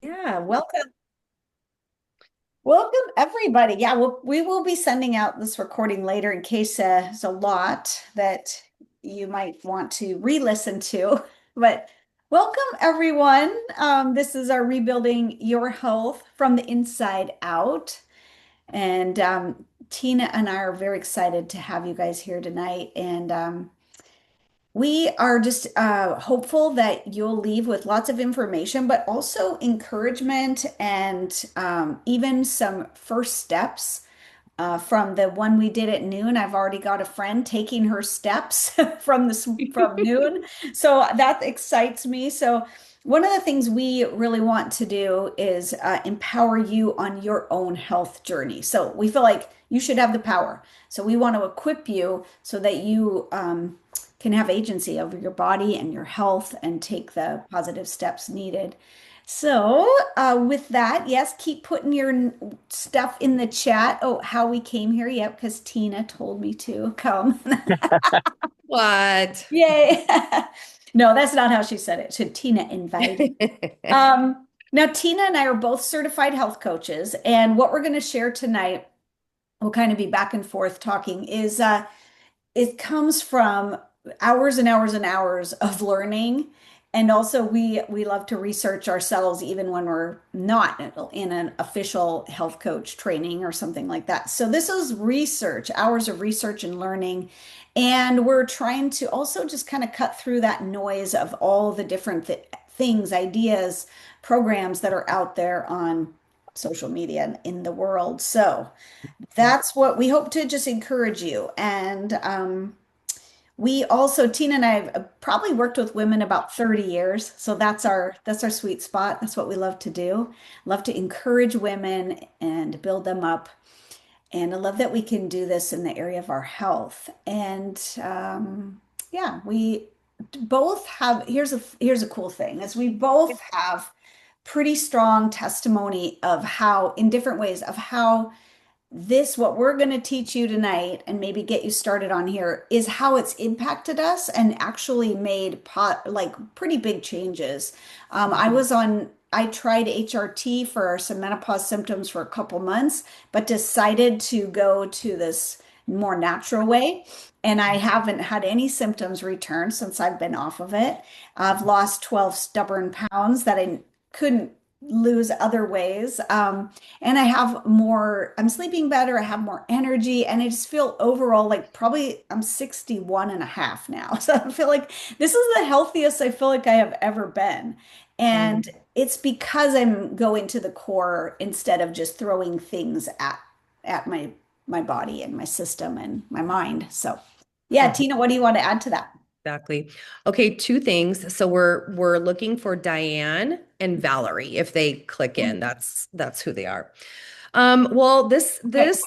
Yeah, welcome. Welcome everybody. Yeah, we will be sending out this recording later in case there's a lot that you might want to re-listen to. But welcome everyone. This is our Rebuilding Your Health from the Inside Out. And Tina and I are very excited to have you guys here tonight. And we are just hopeful that you'll leave with lots of information, but also encouragement and even some first steps from the one we did at noon. I've already got a friend taking her steps from noon, so that excites me. So one of the things we really want to do is empower you on your own health journey. So we feel like you should have the power. So we want to equip you so that you can have agency over your body and your health and take the positive steps needed. So, with that, yes, keep putting your stuff in the chat. Oh, how we came here. Yep, because Tina told me to come. What? Yay. No, that's not how she said it. So Tina invited. Now, Tina and I are both certified health coaches, and what we're going to share tonight, we'll kind of be back and forth talking, is it comes from hours and hours and hours of learning. And also we love to research ourselves even when we're not in an official health coach training or something like that. So this is research, hours of research and learning. And we're trying to also just kind of cut through that noise of all the different things, ideas, programs that are out there on social media and in the world. So that's what we hope to just encourage you. And we also, Tina and I have probably worked with women about 30 years. So that's our sweet spot. That's what we love to do. Love to encourage women and build them up. And I love that we can do this in the area of our health. And yeah, we both have, here's a cool thing, is we both have pretty strong testimony of how, in different ways, of how what we're going to teach you tonight and maybe get you started on here is how it's impacted us and actually made like pretty big changes. I tried HRT for some menopause symptoms for a couple months, but decided to go to this more natural way. And I haven't had any symptoms return since I've been off of it. I've lost 12 stubborn pounds that I couldn't lose other ways. And I'm sleeping better, I have more energy, and I just feel overall like probably I'm 61 and a half now. So I feel like this is the healthiest I feel like I have ever been. And it's because I'm going to the core instead of just throwing things at my body and my system and my mind. So yeah, Mhm. Tina, what do you want to add to that? Exactly. Okay, two things. So we're looking for Diane and Valerie. If they click in, that's who they are. Well, this Okay. this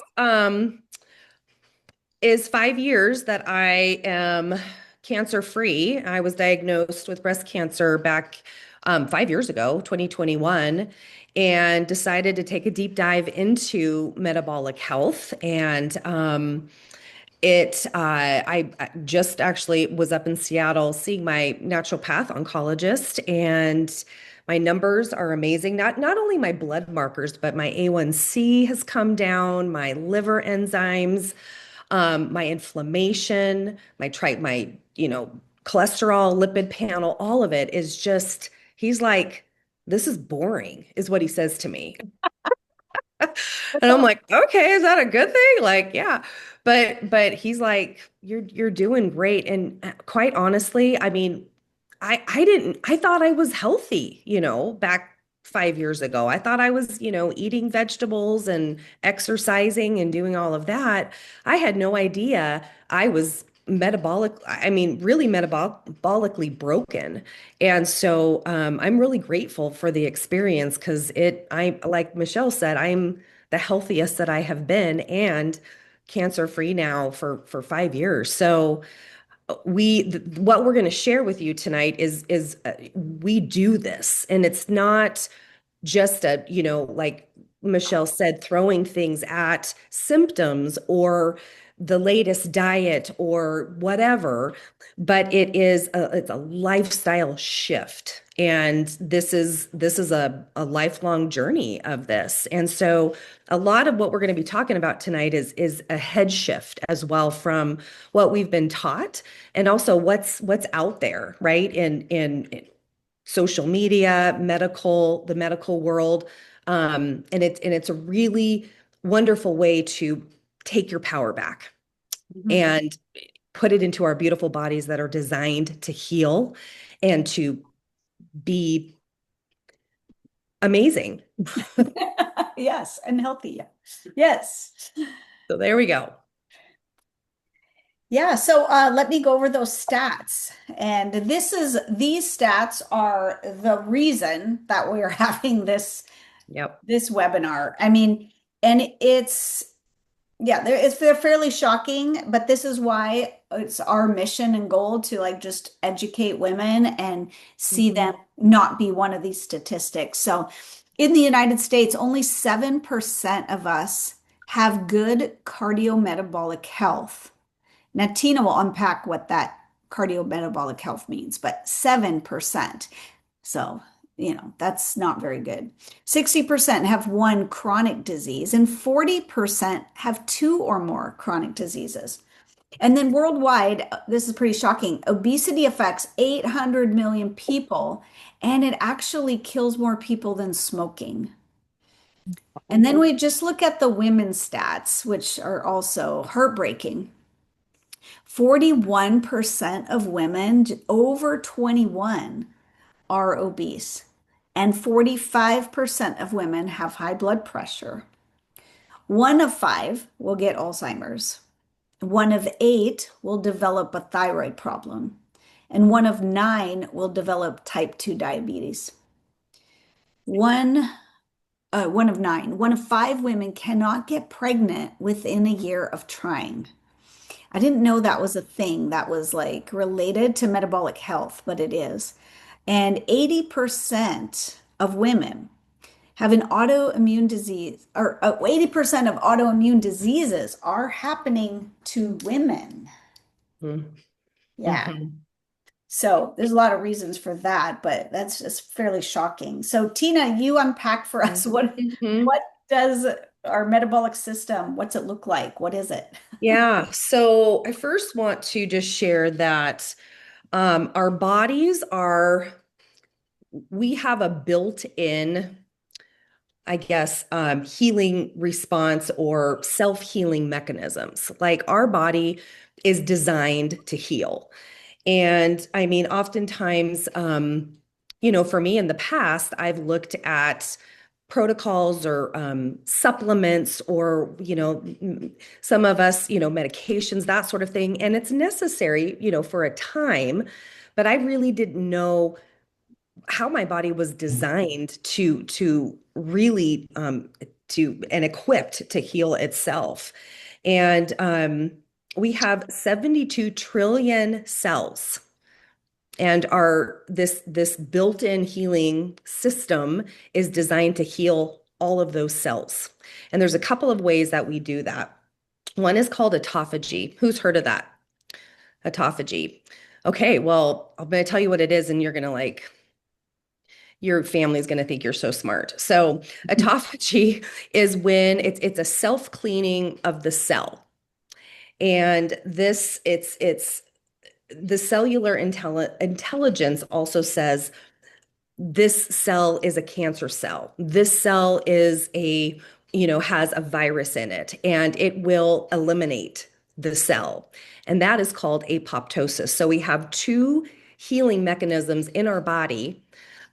is 5 years that I am cancer free. I was diagnosed with breast cancer back 5 years ago, 2021, and decided to take a deep dive into metabolic health. And I just actually was up in Seattle seeing my naturopath oncologist, and my numbers are amazing. Not only my blood markers, but my A1C has come down, my liver enzymes, my inflammation, my cholesterol, lipid panel, all of it is just, he's like, this is boring, is what he says to me. That's And I'm all. like, okay, is that a good thing? Like, yeah. But he's like, you're doing great. And quite honestly, I mean, I thought I was healthy, back 5 years ago. I thought I was, eating vegetables and exercising and doing all of that. I had no idea I was I mean, really metabolically broken. And so I'm really grateful for the experience because like Michelle said, I'm the healthiest that I have been and cancer free now for 5 years. So what we're going to share with you tonight is we do this, and it's not just like Michelle said, throwing things at symptoms or the latest diet or whatever, but it's a lifestyle shift. And this is a lifelong journey of this. And so a lot of what we're going to be talking about tonight is a head shift as well from what we've been taught and also what's out there, right? In social media, the medical world. And it's a really wonderful way to take your power back Mhm. and put it into our beautiful bodies that are designed to heal and to be amazing. Yes, and healthy. Yes. So there we go. Yeah, so let me go over those stats. And these stats are the reason that we're having Yep. this webinar. I mean, and it's yeah, they're fairly shocking, but this is why it's our mission and goal to like just educate women and see them Mhm. not be one of these statistics. So in the United States, only 7% of us have good cardiometabolic health. Now, Tina will unpack what that cardiometabolic health means, but 7%. So, that's not very good. 60% have one chronic disease, and 40% have two or more chronic diseases. And then worldwide, this is pretty shocking. Obesity affects 800 million people, and it actually kills more people than smoking. And then we just look at the women's stats, which are also heartbreaking. 41% of women over 21 are obese, and 45% of women have high blood pressure. One of five will get Alzheimer's. One of eight will develop a thyroid problem. And one of nine will develop type 2 diabetes. One, one of nine. One of five women cannot get pregnant within a year of trying. I didn't know that was a thing that was like related to metabolic health, but it is. And 80% of women have an autoimmune disease, or 80% of autoimmune diseases are happening to women. Yeah. Mhm. So there's a lot of reasons for that, but that's just fairly shocking. So Tina, you unpack for us Mhm. what does our metabolic system, what's it look like? What is it? Yeah. So I first want to just share that our bodies we have a built-in, I guess, healing response or self-healing mechanisms. Like our body is designed to heal. And I mean, oftentimes, for me in the past, I've looked at protocols or supplements or, some of us, medications, that sort of thing. And it's necessary, for a time, but I really didn't know how my body was designed to really to and equipped to heal itself. And we have 72 trillion cells. And our this built-in healing system is designed to heal all of those cells. And there's a couple of ways that we do that. One is called autophagy. Who's heard of that? Autophagy. Okay, well, I'm going to tell you what it is, and you're going to your family's going to think you're so smart. So, autophagy is when it's a self-cleaning of the cell. And this it's the cellular intelligence also says this cell is a cancer cell. This cell has a virus in it and it will eliminate the cell. And that is called apoptosis. So we have two healing mechanisms in our body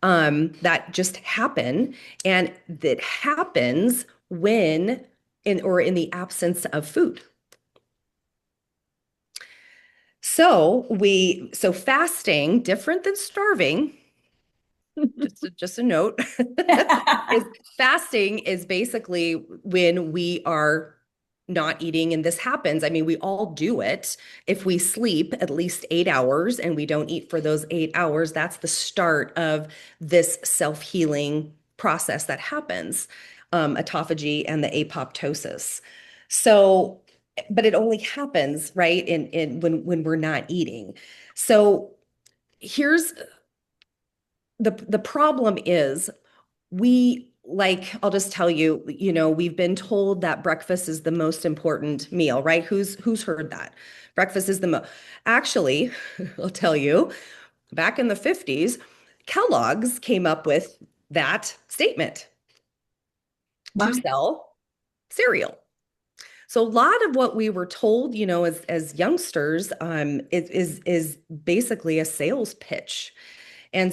that just happen. And that happens when in the absence of food. So fasting, different than starving, just a note, is fasting is basically when we are not eating, and this happens. I mean, we all do it. If we sleep at least 8 hours and we don't eat for those 8 hours, that's the start of this self-healing process that happens, autophagy and the apoptosis. So but it only happens, right, in when we're not eating. So here's the problem is we like, I'll just tell you, we've been told that breakfast is the most important meal, right? Who's heard that? Breakfast is the most. Actually, I'll tell you, back in the 50s, Kellogg's came up with that statement to Wow. sell cereal. So a lot of what we were told, as youngsters, is basically a sales pitch. And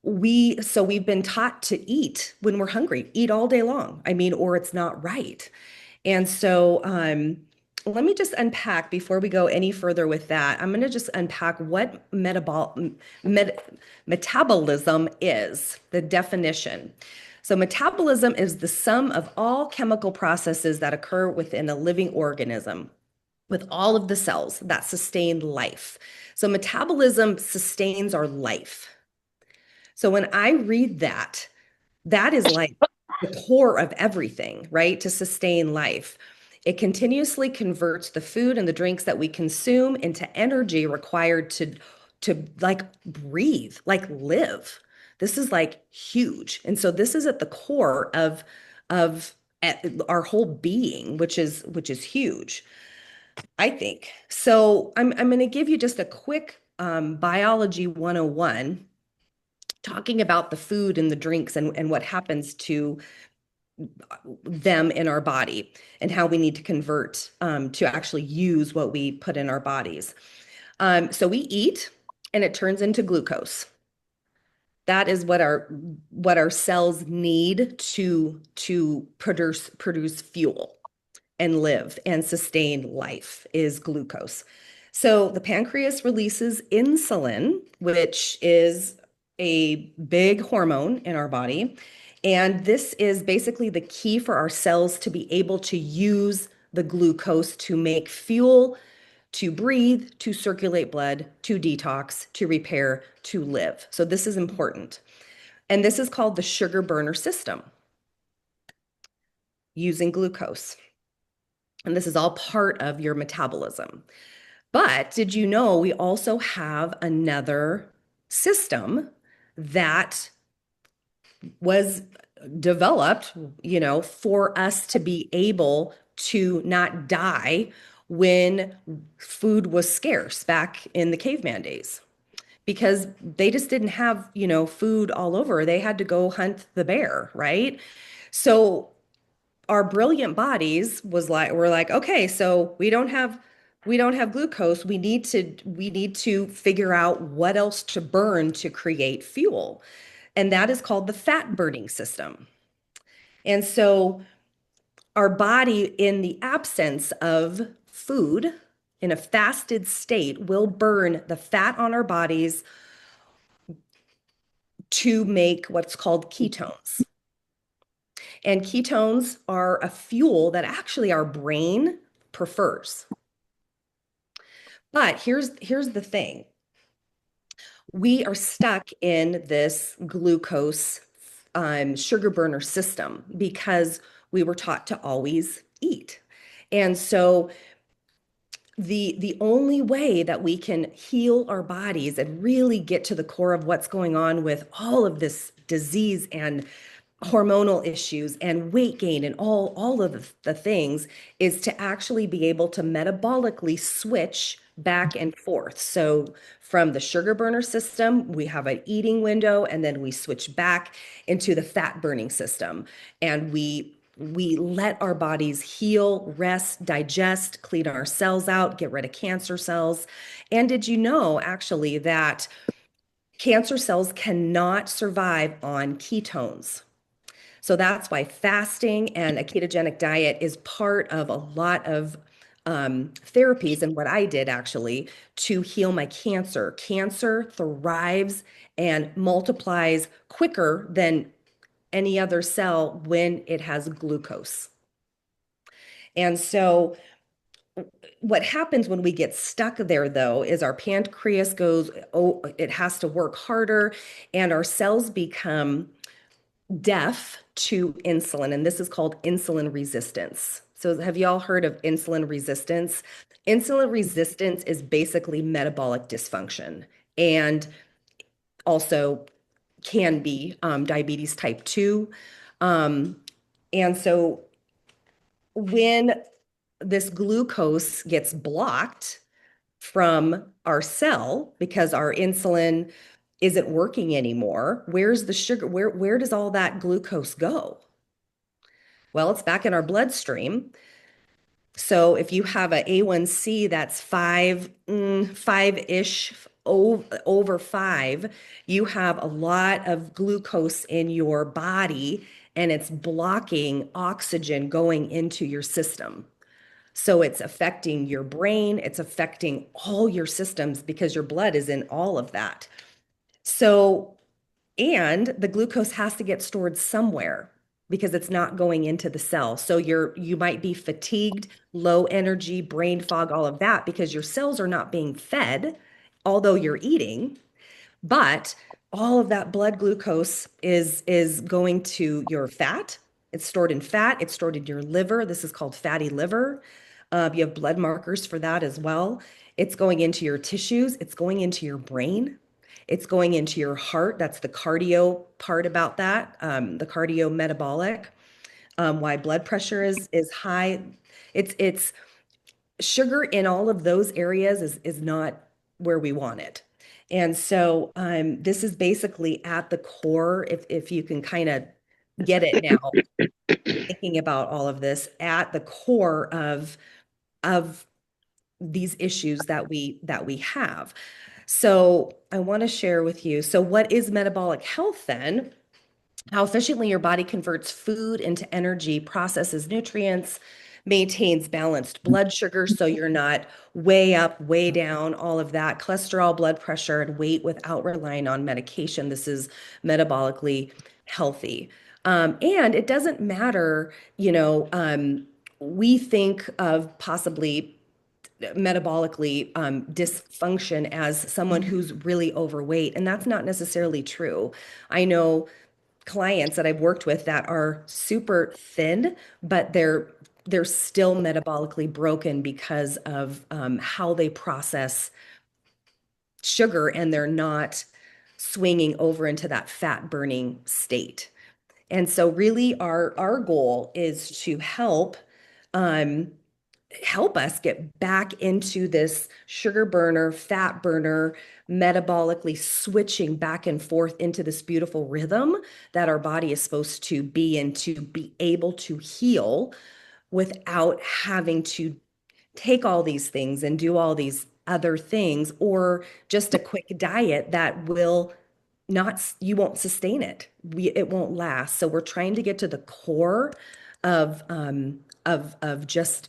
we've been taught to eat when we're hungry, eat all day long. I mean, or it's not right. And let me just unpack before we go any further with that. I'm going to just unpack what metabolism is, the definition. So, metabolism is the sum of all chemical processes that occur within a living organism, with all of the cells that sustain life. So, metabolism sustains our life. So, when I read that, that is like the core of everything, right? To sustain life. It continuously converts the food and the drinks that we consume into energy required to like breathe, like live. This is like huge. And so this is at the core of our whole being, which is huge, I think. So I'm going to give you just a quick biology 101, talking about the food and the drinks and what happens to them in our body and how we need to convert to actually use what we put in our bodies. So we eat and it turns into glucose. That is what our cells need to produce fuel and live and sustain life is glucose. So the pancreas releases insulin, which is a big hormone in our body. And this is basically the key for our cells to be able to use the glucose to make fuel, to breathe, to circulate blood, to detox, to repair, to live. So this is important. And this is called the sugar burner system, using glucose. And this is all part of your metabolism. But did you know we also have another system that was developed, for us to be able to not die when food was scarce back in the caveman days? Because they just didn't have, food all over. They had to go hunt the bear, right? So our brilliant bodies we're like, okay, so we don't have glucose. We need to figure out what else to burn to create fuel. And that is called the fat burning system. And so our body, in the absence of food, in a fasted state, will burn the fat on our bodies to make what's called ketones. And ketones are a fuel that actually our brain prefers. But here's the thing. We are stuck in this glucose sugar burner system because we were taught to always eat. And so the only way that we can heal our bodies and really get to the core of what's going on with all of this disease and hormonal issues and weight gain and all of the things is to actually be able to metabolically switch back and forth. So from the sugar burner system, we have an eating window, and then we switch back into the fat burning system. And we let our bodies heal, rest, digest, clean our cells out, get rid of cancer cells. And did you know actually that cancer cells cannot survive on ketones? So that's why fasting and a ketogenic diet is part of a lot of therapies, and what I did actually to heal my cancer. Cancer thrives and multiplies quicker than any other cell when it has glucose. And so what happens when we get stuck there, though, is our pancreas goes, oh, it has to work harder, and our cells become deaf to insulin, and this is called insulin resistance. So have y'all heard of insulin resistance? Insulin resistance is basically metabolic dysfunction and also can be diabetes type 2. Um, and so when this glucose gets blocked from our cell because our insulin isn't working anymore, where's the sugar? Where does all that glucose go? Well, it's back in our bloodstream. So if you have a A1C that's five-ish over five, you have a lot of glucose in your body and it's blocking oxygen going into your system. So it's affecting your brain, it's affecting all your systems because your blood is in all of that. So and the glucose has to get stored somewhere because it's not going into the cell. So you might be fatigued, low energy, brain fog, all of that because your cells are not being fed, although you're eating. But all of that blood glucose is going to your fat. It's stored in fat. It's stored in your liver. This is called fatty liver. You have blood markers for that as well. It's going into your tissues. It's going into your brain. It's going into your heart. That's the cardio part about that, the cardio metabolic. Why blood pressure is high. It's sugar in all of those areas is not where we want it. And so this is basically at the core, if you can kind of get it now, thinking about all of this at the core of these issues that we have. So I want to share with you. So what is metabolic health then? How efficiently your body converts food into energy, processes nutrients, maintains balanced blood sugar so you're not way up, way down, all of that, cholesterol, blood pressure, and weight without relying on medication. This is metabolically healthy. And it doesn't matter, we think of possibly metabolically dysfunction as someone who's really overweight, and that's not necessarily true. I know clients that I've worked with that are super thin, but they're still metabolically broken because of how they process sugar, and they're not swinging over into that fat burning state. And so really our goal is to um, help us get back into this sugar burner, fat burner, metabolically switching back and forth into this beautiful rhythm that our body is supposed to be in to be able to heal without having to take all these things and do all these other things or just a quick diet that will not, you won't sustain it. It won't last. So we're trying to get to the core of just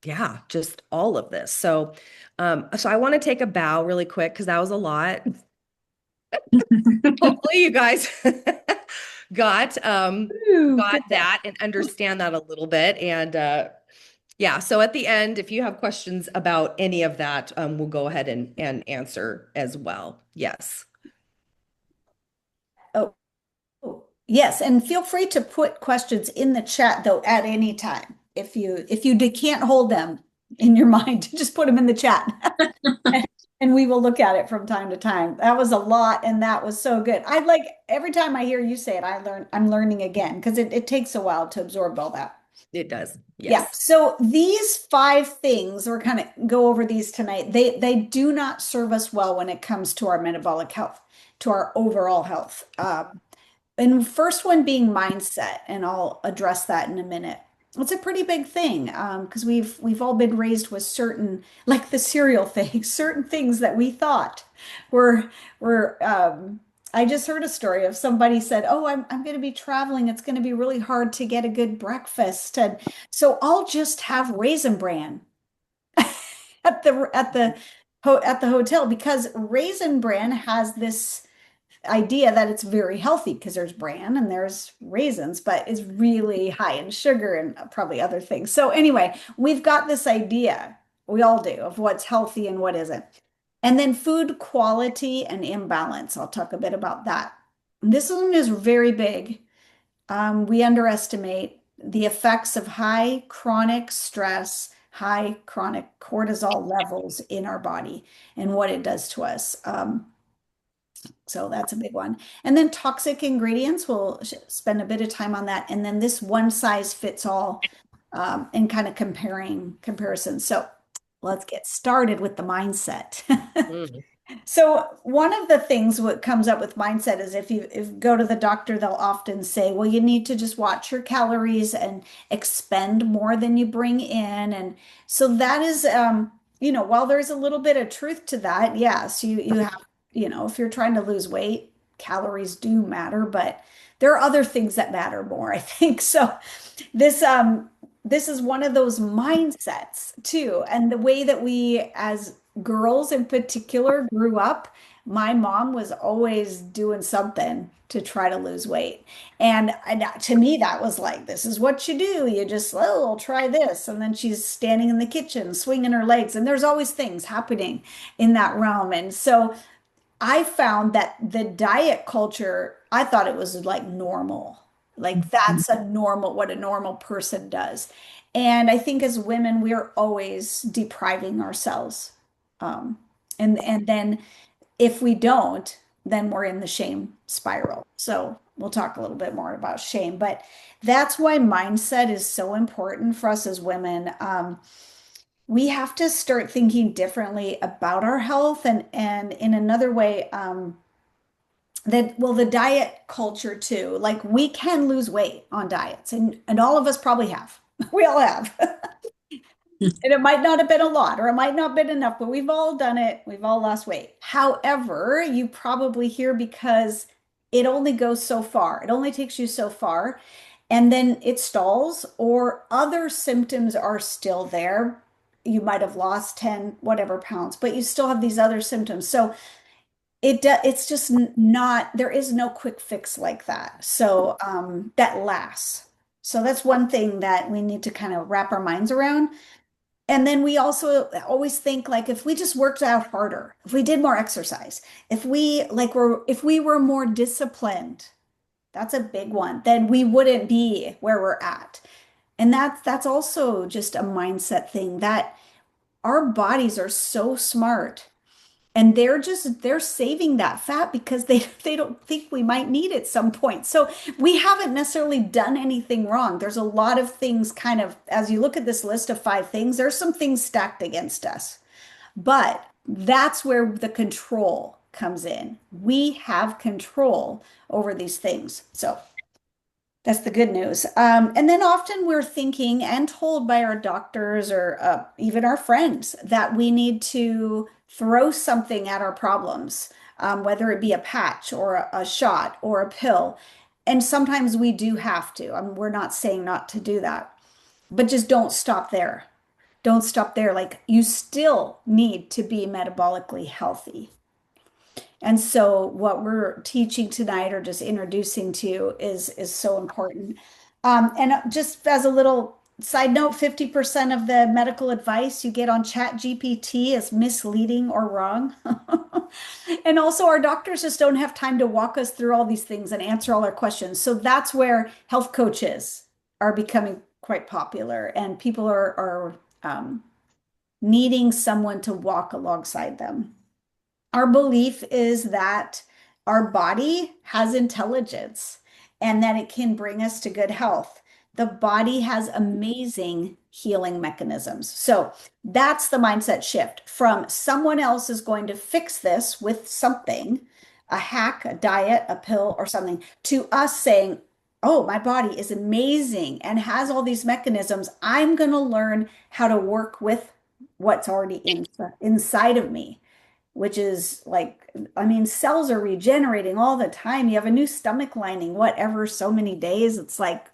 yeah, just all of this. So I want to take a bow really quick because that was a lot. Hopefully you guys got Ooh, got good job. that and understand that a little bit. And yeah, so at the end, if you have questions about any of that, we'll go ahead and answer as well. Yes. Oh, oh, yes, and feel free to put questions in the chat though at any time. If you can't hold them in your mind, just put them in the chat. And we will look at it from time to time. That was a lot, and that was so good. I like every time I hear you say it, I'm learning again because it takes a while to absorb all that. It does. Yeah. Yes. So these five things, we're kind of go over these tonight. They do not serve us well when it comes to our metabolic health, to our overall health. And first one being mindset, and I'll address that in a minute. It's a pretty big thing because we've all been raised with certain, like the cereal thing, certain things that we thought were. I just heard a story of somebody said, "Oh, I'm going to be traveling. It's going to be really hard to get a good breakfast, and so I'll just have Raisin Bran at the hotel because Raisin Bran has this." Idea that it's very healthy because there's bran and there's raisins, but it's really high in sugar and probably other things. So anyway, we've got this idea, we all do, of what's healthy and what isn't. And then food quality and imbalance. I'll talk a bit about that. This one is very big. We underestimate the effects of high chronic stress, high chronic cortisol levels in our body and what it does to us. So that's a big one. And then toxic ingredients, we'll spend a bit of time on that. And then this one size fits all and kind of comparisons. So let's get started with the mindset. Mm. So one of the things what comes up with mindset is if you go to the doctor, they'll often say, well, you need to just watch your calories and expend more than you bring in. And so that is, while there's a little bit of truth to that, yes, you have, if you're trying to lose weight, calories do matter, but there are other things that matter more, I think. So this this is one of those mindsets too. And the way that we as girls in particular grew up, my mom was always doing something to try to lose weight. And to me, that was like, this is what you do. You just, oh, I'll try this. And then she's standing in the kitchen, swinging her legs. And there's always things happening in that realm. And so I found that the diet culture, I thought it was like normal. Like that's a normal, what a normal person does. And I think as women, we are always depriving ourselves. Um, and then if we don't, then we're in the shame spiral. So we'll talk a little bit more about shame, but that's why mindset is so important for us as women. We have to start thinking differently about our health and in another way, that well, the diet culture too. Like we can lose weight on diets, and all of us probably have. We all have. And it might not have been a lot, or it might not have been enough, but we've all done it. We've all lost weight. However, you probably hear because it only goes so far. It only takes you so far, and then it stalls, or other symptoms are still there. You might have lost 10, whatever pounds, but you still have these other symptoms. So it's just not, there is no quick fix like that. So that lasts. So that's one thing that we need to kind of wrap our minds around. And then we also always think like if we just worked out harder, if we did more exercise, if we were more disciplined, that's a big one, then we wouldn't be where we're at. And that's also just a mindset thing that our bodies are so smart and they're saving that fat because they don't think we might need it some point. So we haven't necessarily done anything wrong. There's a lot of things kind of as you look at this list of 5 things, there's some things stacked against us. But that's where the control comes in. We have control over these things. So that's the good news. And then often we're thinking and told by our doctors or even our friends that we need to throw something at our problems, whether it be a patch or a shot or a pill. And sometimes we do have to. We're not saying not to do that, but just don't stop there. Don't stop there. Like you still need to be metabolically healthy. And so what we're teaching tonight or just introducing to you is so important. And just as a little side note, 50% of the medical advice you get on Chat GPT is misleading or wrong. And also our doctors just don't have time to walk us through all these things and answer all our questions. So that's where health coaches are becoming quite popular and people are needing someone to walk alongside them. Our belief is that our body has intelligence and that it can bring us to good health. The body has amazing healing mechanisms. So that's the mindset shift from someone else is going to fix this with something, a hack, a diet, a pill, or something, to us saying, oh, my body is amazing and has all these mechanisms. I'm going to learn how to work with what's already inside of me, which is like, I mean, cells are regenerating all the time. You have a new stomach lining, whatever, so many days. It's like,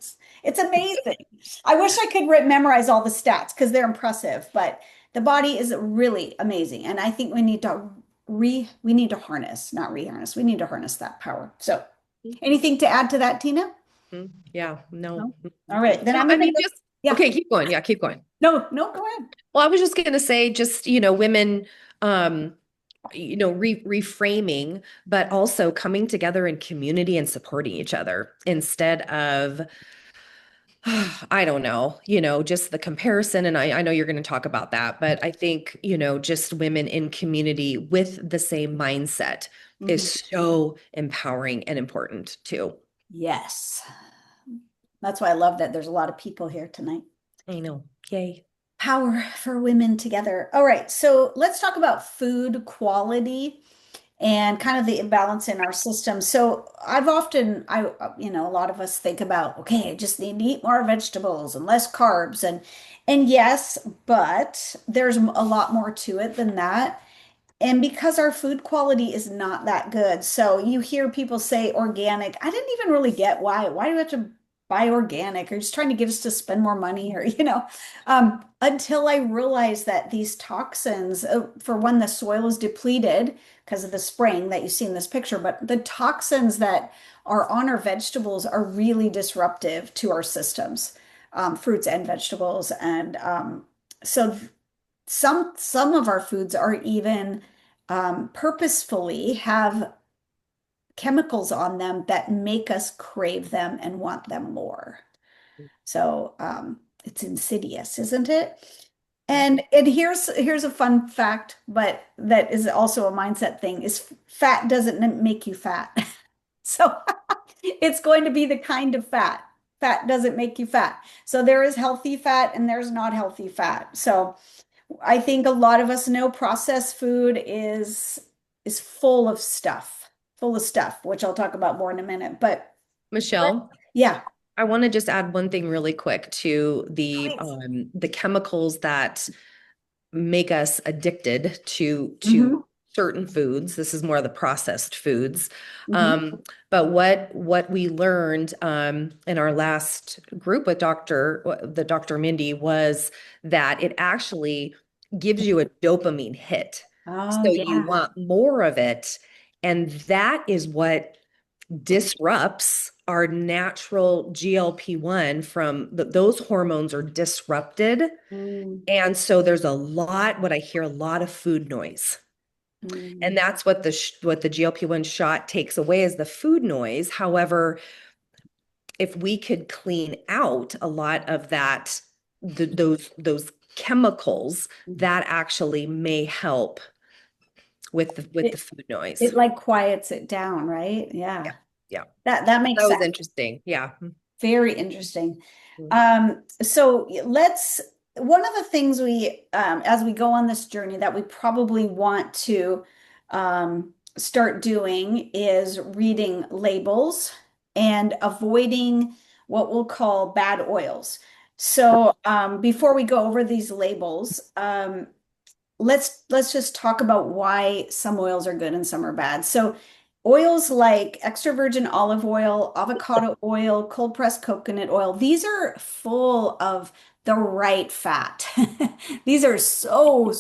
it's amazing. I wish I could memorize all the stats because they're impressive, but the body is really amazing. And I think we need to we need to harness, not reharness. We need to harness that power. So anything to add to that, Tina? Yeah, no. No? All right, then No, I'm I gonna mean, go. just Yeah, okay, keep going. Yeah, keep going. no, go ahead. Well, I was just going to say, just, women, um, reframing, but also coming together in community and supporting each other instead of I don't know, just the comparison. And I know you're going to talk about that, but I think, just women in community with the same mindset Mhm. is so empowering and important too. Yes. That's why I love that there's a lot of people here tonight. I know. Yay. Power for women together. All right, so let's talk about food quality and kind of the imbalance in our system. So a lot of us think about, okay, I just need to eat more vegetables and less carbs, and yes, but there's a lot more to it than that. And because our food quality is not that good, so you hear people say organic. I didn't even really get why. Why do we have to buy organic? Are you just trying to get us to spend more money, or until I realized that these toxins, for when the soil is depleted because of the spraying that you see in this picture, but the toxins that are on our vegetables are really disruptive to our systems, fruits and vegetables, and so some of our foods are even purposefully have chemicals on them that make us crave them and want them more. So it's insidious, isn't it? And here's a fun fact, but that is also a mindset thing, is fat doesn't make you fat. So it's going to be the kind of fat. Fat doesn't make you fat. So there is healthy fat and there's not healthy fat. So I think a lot of us know processed food is full of stuff, which I'll talk about more in a minute. But Michelle, yeah, I want to just add one thing really quick to please. the chemicals that make us addicted to Hmm. certain foods. This is more of the processed foods. Hmm. But what we learned in our last group with Dr. Mindy was that it actually gives you a dopamine hit. Oh So you yeah. want more of it. And that is what disrupts our natural GLP-1 from those hormones are disrupted. Mm, And so there's what I hear, a lot of food noise. And mm. that's what the GLP-1 shot takes away is the food noise. However, if we could clean out a lot of those chemicals, that actually may help with the It food noise. it like quiets it down, right? Yeah. Yeah. Yeah. That makes That was sense. interesting. Yeah. Very interesting. Mhm. So one of the things as we go on this journey that we probably want to start doing is reading labels and avoiding what we'll call bad oils. So, before we go over these labels, let's just talk about why some oils are good and some are bad. So oils like extra virgin olive oil, avocado oil, cold pressed coconut oil, these are full of the right fat. These are so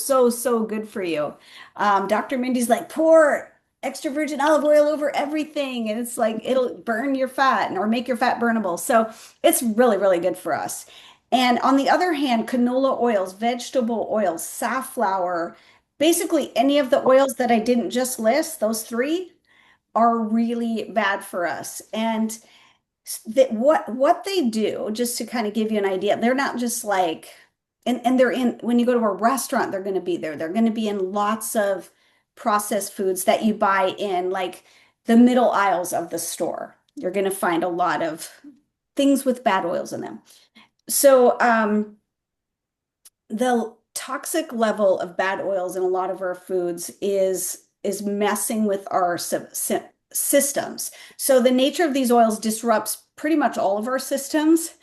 good for you. Dr. Mindy's like, pour extra virgin olive oil over everything, and it's like it'll burn your fat or make your fat burnable. So it's really good for us. And on the other hand, canola oils, vegetable oils, safflower, basically any of the oils that I didn't just list, those three are really bad for us. And that what they do, just to kind of give you an idea, they're not just like, and they're in, when you go to a restaurant, they're going to be there. They're going to be in lots of processed foods that you buy in like the middle aisles of the store. You're going to find a lot of things with bad oils in them. So, the toxic level of bad oils in a lot of our foods is messing with our systems. So the nature of these oils disrupts pretty much all of our systems.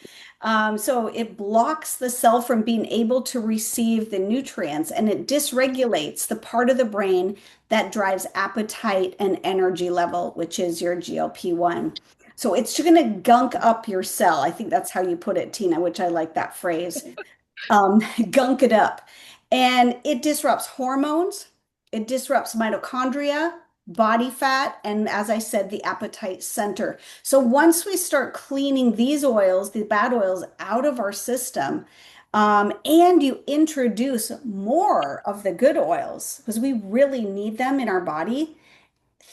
So it blocks the cell from being able to receive the nutrients, and it dysregulates the part of the brain that drives appetite and energy level, which is your GLP-1. So it's going to gunk up your cell. I think that's how you put it, Tina, which I like that phrase. Gunk it up. And it disrupts hormones, it disrupts mitochondria, body fat, and as I said, the appetite center. So once we start cleaning these oils, the bad oils, out of our system, and you introduce more of the good oils, because we really need them in our body,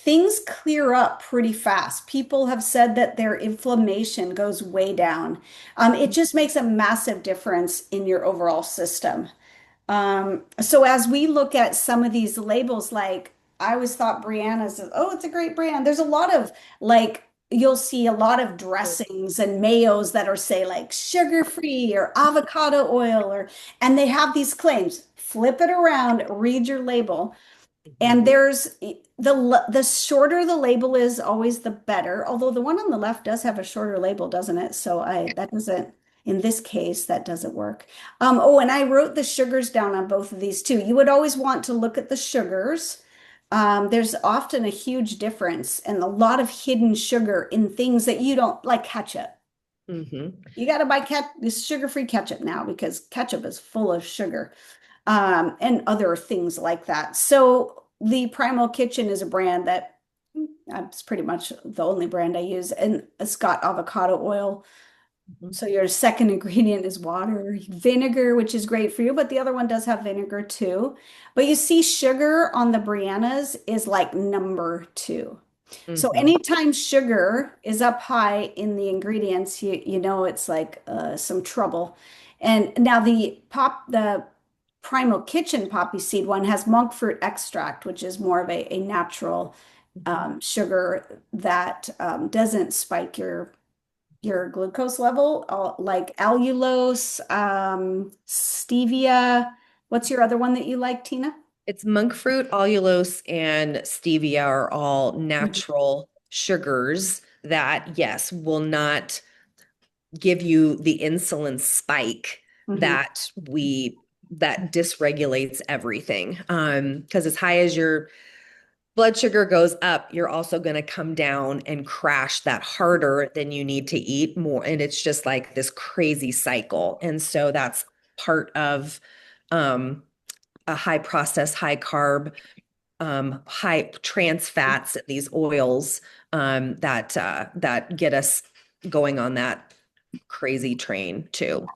things clear up pretty fast. People have said that their inflammation goes way down. It just makes a massive difference in your overall system. So as we look at some of these labels, like I always thought Brianna's, oh, it's a great brand. There's a lot of like, you'll see a lot of dressings and mayos that are say like sugar free or avocado oil or, and they have these claims. Flip it around, read your label. And Mhm. there's the shorter the label is always the better. Although the one on the left does have a shorter label, doesn't it? So I that doesn't in this case that doesn't work. Oh, and I wrote the sugars down on both of these too. You would always want to look at the sugars. There's often a huge difference and a lot of hidden sugar in things that you don't like ketchup. Mhm. You got to buy this sugar-free ketchup now because ketchup is full of sugar and other things like that. So the Primal Kitchen is a brand that it's pretty much the only brand I use, and it's got avocado oil. Mhm. So your second ingredient is water, vinegar, which is great for you, but the other one does have vinegar too. But you see, sugar on the Briannas is like number two. So Mhm. anytime sugar is up high in the ingredients, you know it's like some trouble. And now the Primal Kitchen poppy seed one has monk fruit extract, which is more of a natural Mhm. sugar that doesn't spike your glucose level, like allulose, stevia. What's your other one that you like, Tina? It's monk fruit, allulose, and stevia are all Mhm. natural sugars that, yes, will not give you the insulin spike Mhm. that dysregulates everything. Because as high as your blood sugar goes up, you're also going to come down and crash that harder than you need to eat more. And it's just like this crazy cycle. And so that's part of um, a high processed, high carb, high trans fats, these oils that get us going on that crazy train too.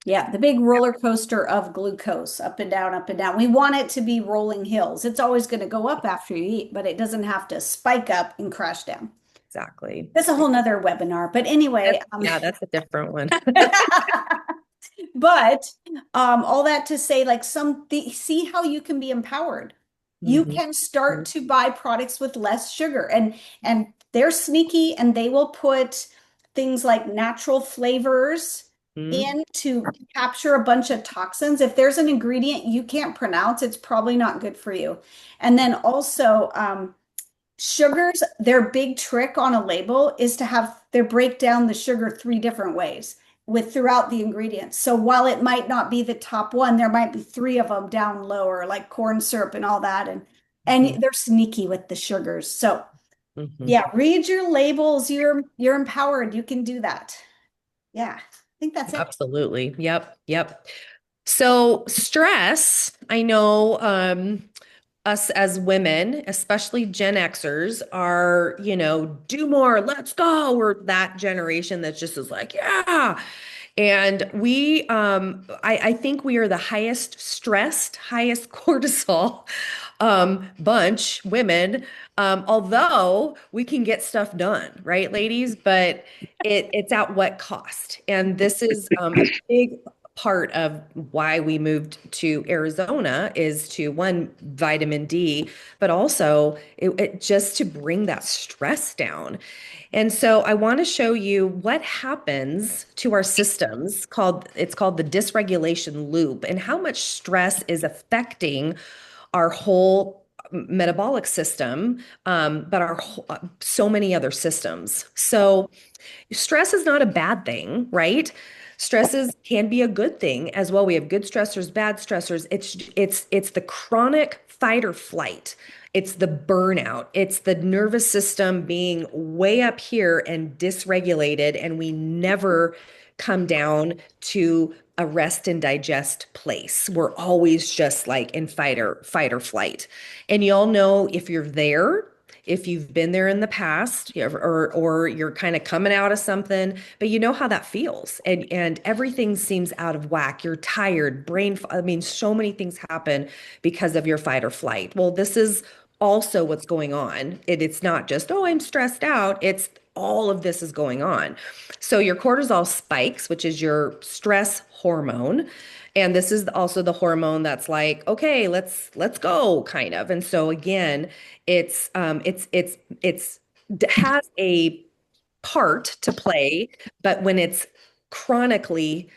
Yeah, the big roller coaster of glucose, up and down, up and down. We want it to be rolling hills. It's always going to go up after you eat, but it doesn't have to spike up and crash down. Exactly. That's a whole nother webinar. But anyway, Yeah, that's a different one. but all that to say, like see how you can be empowered. You Mhm. can start to buy products with less sugar, and they're sneaky, and they will put things like natural flavors Mhm. in to capture a bunch of toxins. If there's an ingredient you can't pronounce, it's probably not good for you. And then also, sugars, their big trick on a label is to have they break down the sugar three different ways with throughout the ingredients. So while it might not be the top one, there might be three of them down lower, like corn syrup and all that. And Mhm. they're sneaky with the sugars. So Mhm. yeah, read your labels. You're empowered. You can do that. Yeah, I think that's it. Absolutely. Yep. Yep. So stress, I know us as women, especially Gen Xers, are, do more, let's go. We're that generation that just is like, yeah. And I think we are the highest stressed, highest cortisol bunch, women, although we can get stuff done, right, ladies? But it's at what cost? And this is a big part of why we moved to Arizona is to one, vitamin D, but also it just to bring that stress down. And so I want to show you what happens to our systems it's called the dysregulation loop and how much stress is affecting our whole metabolic system, but so many other systems. So stress is not a bad thing, right? Stresses can be a good thing as well. We have good stressors, bad stressors. It's the chronic fight or flight. It's the burnout. It's the nervous system being way up here and dysregulated, and we never come down to a rest and digest place. We're always just like in fight or flight. And y'all know if you're there, if you've been there in the past, or you're kind of coming out of something, but you know how that feels, and everything seems out of whack. You're tired, I mean, so many things happen because of your fight or flight. Well, this is also what's going on. It's not just, oh, I'm stressed out. It's all of this is going on. So your cortisol spikes, which is your stress hormone. And this is also the hormone that's like, okay, let's go kind of. And so again, it's has a part to play, but when it's chronically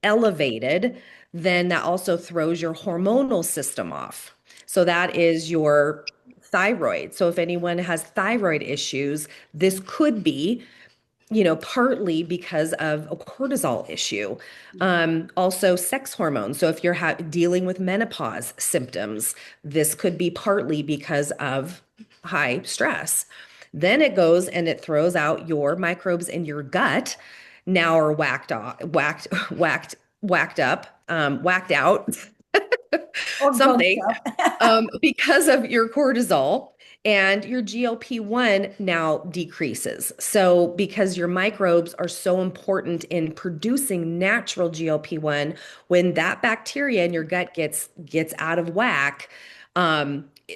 elevated, then that also throws your hormonal system off. So that is your thyroid. So if anyone has thyroid issues, this could be, partly because of a cortisol issue. Also, sex hormones. So if you're dealing with menopause symptoms, this could be partly because of high stress. Then it goes and it throws out your microbes in your gut now are whacked up, whacked out, Or gunked something, up. because of your cortisol and your GLP-1 now decreases. So because your microbes are so important in producing natural GLP-1, when that bacteria in your gut gets out of whack,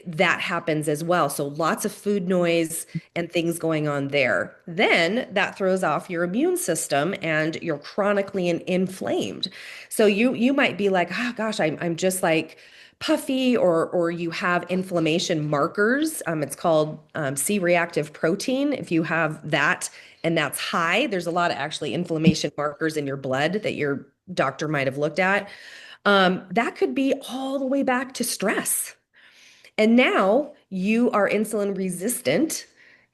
that happens as well. So lots of food noise and things going on there. Then that throws off your immune system and you're chronically inflamed. So you might be like, oh gosh, I'm just like puffy, or you have inflammation markers. It's called C-reactive protein. If you have that and that's high, there's a lot of actually inflammation markers in your blood that your doctor might have looked at. That could be all the way back to stress. And now you are insulin resistant.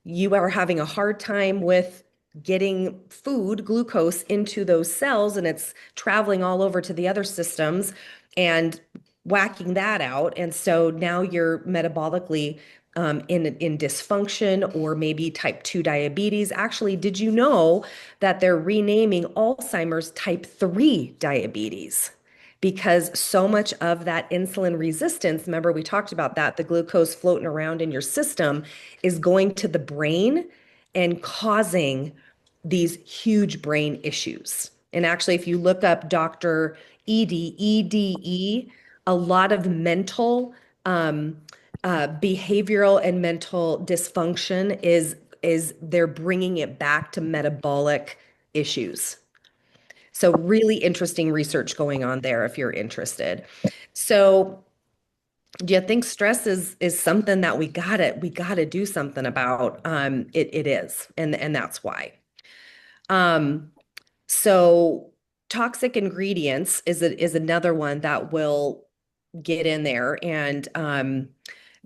You are having a hard time with getting food, glucose into those cells, and it's traveling all over to the other systems and whacking that out. And so now you're metabolically in dysfunction or maybe type 2 diabetes. Actually, did you know that they're renaming Alzheimer's type 3 diabetes? Because so much of that insulin resistance, remember we talked about that, the glucose floating around in your system is going to the brain and causing these huge brain issues. And actually, if you look up Dr. EDE, a lot of mental, behavioral and mental dysfunction is they're bringing it back to metabolic issues. So really interesting research going on there if you're interested. So do you think stress is something that we gotta do something about? It is, and that's why. Um, so toxic ingredients is another one that will get in there and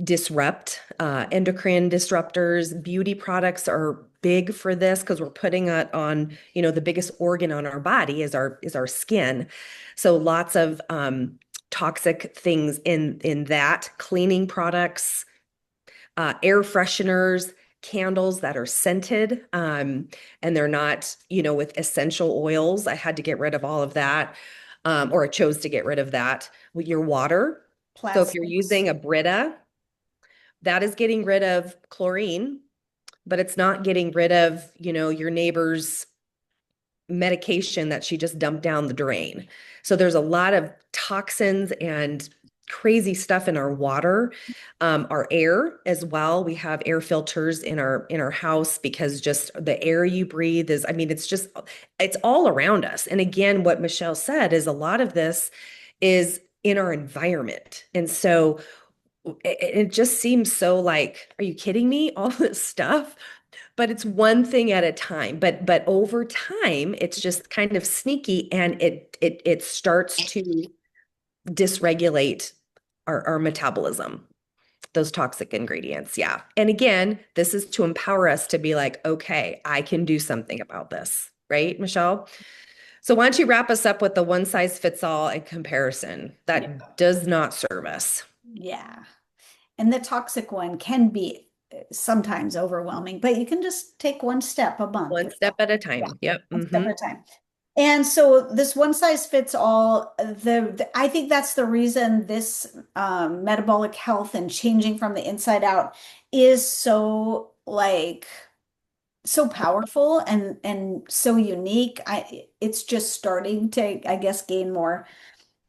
disrupt endocrine disruptors. Beauty products are big for this because we're putting it on, the biggest organ on our body is our skin. So lots of toxic things in that, cleaning products, air fresheners, candles that are scented, and they're not, with essential oils. I had to get rid of all of that, or I chose to get rid of that. With your water. So if you're Plastics. using a Brita, that is getting rid of chlorine, but it's not getting rid of, your neighbor's medication that she just dumped down the drain. So there's a lot of toxins and crazy stuff in our water, our air as well. We have air filters in our house because just the air you breathe is, I mean, it's all around us. And again, what Michelle said is a lot of this is in our environment. And so it just seems so like, are you kidding me? All this stuff, but it's one thing at a time. But over time, it's just kind of sneaky, and it starts to dysregulate our metabolism. Those toxic ingredients, yeah. And again, this is to empower us to be like, okay, I can do something about this, right, Michelle? So why don't you wrap us up with the one size fits all in comparison Yeah. that does not serve us. Yeah. And the toxic one can be sometimes overwhelming, but you can just take one step a month. One step at a Yeah, time. Yep. one step at a time. And so this one size fits all, I think that's the reason this metabolic health and changing from the inside out is so like so powerful and so unique. It's just starting to, I guess, gain more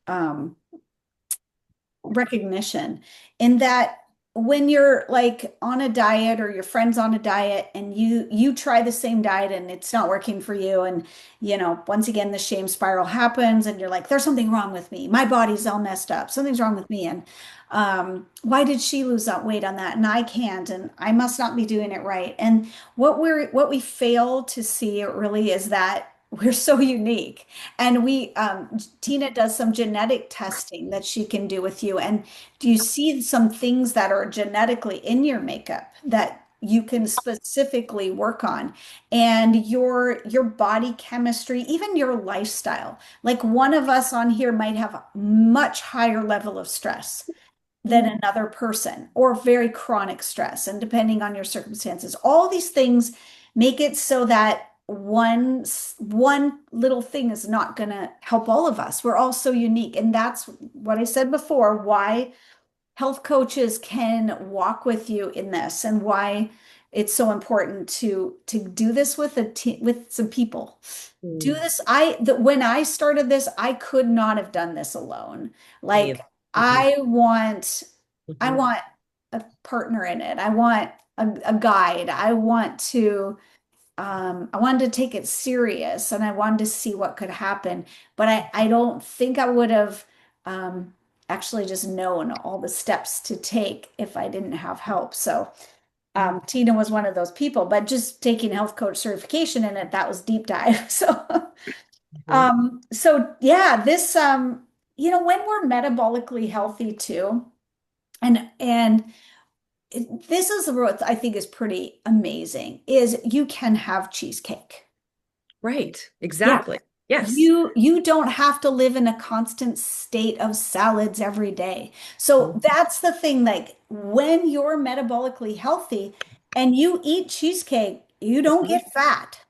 um recognition in that. when you're like on a diet or your friend's on a diet and you try the same diet and it's not working for you, and once again the shame spiral happens and you're like, there's something wrong with me, my body's all messed up, something's wrong with me, and why did she lose that weight on that and I can't, and I must not be doing it right. And what we fail to see really is that we're so unique. And Tina does some genetic testing that she can do with you. And do you see some things that are genetically in your makeup that you can specifically work on? And your body chemistry, even your lifestyle. Like one of us on here might have a much higher level of stress than Mm. another person, or very chronic stress, and depending on your circumstances, all these things make it so that one little thing is not going to help all of us. We're all so unique, and that's what I said before, why health coaches can walk with you in this, and why it's so important to do this with with some people. Do Mm. this. When I started this, I could not have done this alone. Me Like either. Mhm. I want, I Mhm. want a partner in it. I want a guide. I wanted to take it serious and I wanted to see what could happen. But I don't think I would have actually just known all the steps to take if I didn't have help. So Tina was one of those people, but just taking health coach certification in it, that was deep dive. Mhm. So yeah, this when we're metabolically healthy too, and this is what I think is pretty amazing, is you can have cheesecake. Right. Yeah. Exactly. Yes. You don't have to live in a constant state of salads every day. So Mhm. that's the thing, like when you're metabolically healthy and you eat cheesecake, you don't Mhm. get fat.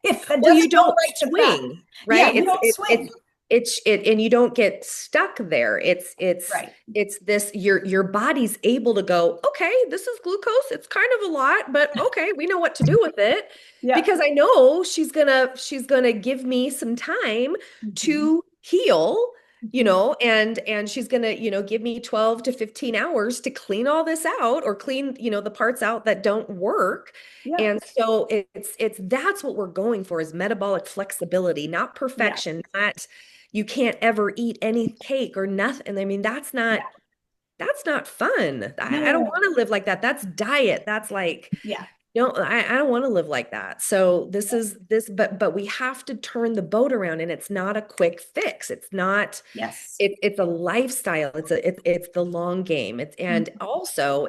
It Well, you doesn't go don't right to fat. swing, Yeah, right? you don't swing. And you don't get stuck there. Right. It's this, your body's able to go, okay, this is glucose. It's kind of a lot, but okay, we know what to do with it Yeah. because I know she's gonna give me some time Mhm. to heal, Mhm. and she's gonna, give me 12 to 15 hours to clean all this out or clean, the parts out that don't work. Yeah. And so it's that's what we're going for, is metabolic flexibility, not Yeah. perfection, not you can't ever eat any cake or nothing. I mean, Yeah. that's not fun. No, I no, don't no. want to live like that. That's diet. That's like, Yeah. no, I don't want to live like that. So this is this, but we have to turn the boat around, and it's not a quick fix. It's not, Yes. it's a lifestyle. It's the long game. And Mhm. also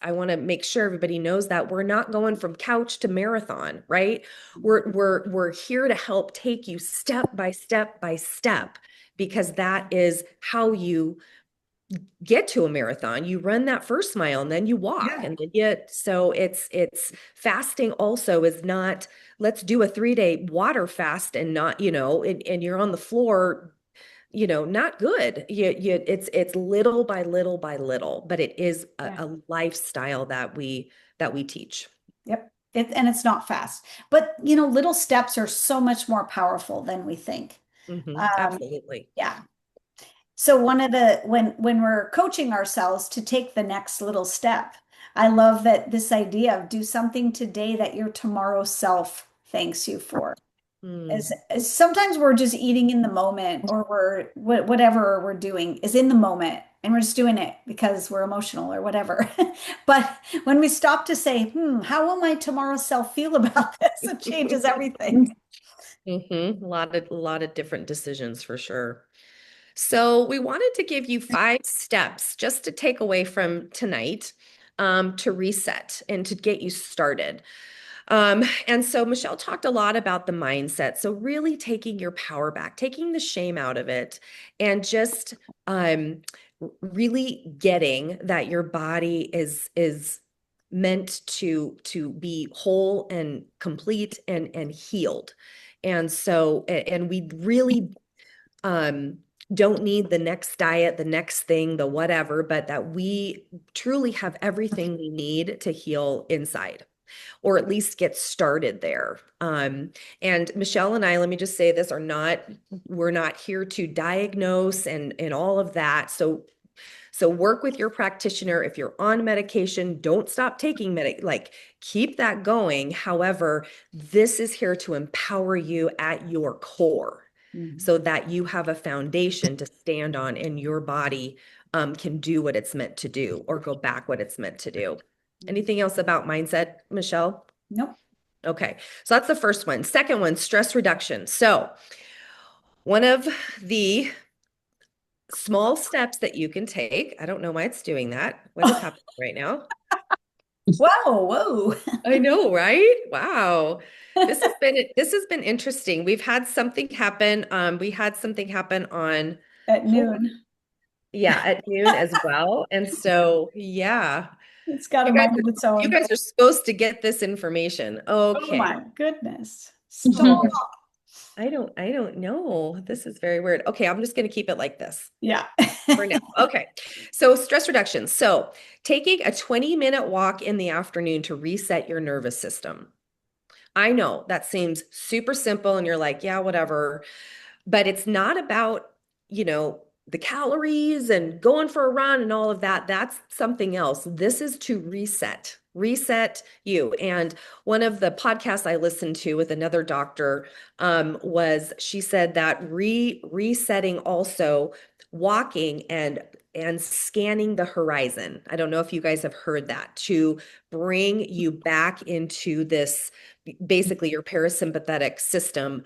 I want to make sure everybody knows that we're not going from couch to marathon, right? We're here to help take you step by step by step, because that is how you get to a marathon. You run that first mile and then you walk, Yeah. and then so it's fasting also is not, let's do a 3-day water fast and not, and you're on the floor, not good. It's little by little by little, but it is Yeah. a lifestyle that we teach. Yep. And it's not fast. But, little steps are so much more powerful than we think. Um, Absolutely. yeah. So one of the when we're coaching ourselves to take the next little step, I love that this idea of do something today that your tomorrow self thanks you for. Mm. As sometimes we're just eating in the moment, or whatever we're doing is in the moment and we're just doing it because we're emotional or whatever. But when we stop to say, how will my tomorrow self feel about this? It changes everything. A lot of different decisions for sure. So we wanted to give you 5 steps just to take away from tonight, to reset and to get you started. And so Michelle talked a lot about the mindset. So really taking your power back, taking the shame out of it, and just really getting that your body is meant to be whole and complete and healed. And so, and we really um don't need the next diet, the next thing, the whatever, but that we truly have everything we need to heal inside, or at least get started there. And Michelle and I, let me just say this, we're not here to diagnose and all of that. So So work with your practitioner. If you're on medication, don't stop taking like keep that going. However, this is here to empower you at your core Mhm. so that you have a foundation to stand on and your body can do what it's meant to do or go back what it's meant to do. Anything else about mindset, Michelle? Nope. Okay, so that's the first one. Second one, stress reduction. So, one of the small steps that you can take, I don't know why it's doing that. What is happening right now? Whoa, whoa. I know, right? Wow. This has been interesting. We've had something happen. We had something happen on At hold on. noon. Yeah, at noon as well. And so, yeah, It's got you a guys mind are of its you own. guys are supposed to get this information. Oh Okay. my goodness. Stop. I don't know. This is very weird. Okay, I'm just going to keep it like this Yeah. for now. Okay. So, stress reduction. So, taking a 20-minute walk in the afternoon to reset your nervous system. I know that seems super simple and you're like, yeah, whatever. But it's not about, the calories and going for a run and all of that. That's something else. This is to reset you. And one of the podcasts I listened to with another doctor was she said that resetting also walking and scanning the horizon. I don't know if you guys have heard that to bring you back into this basically your parasympathetic system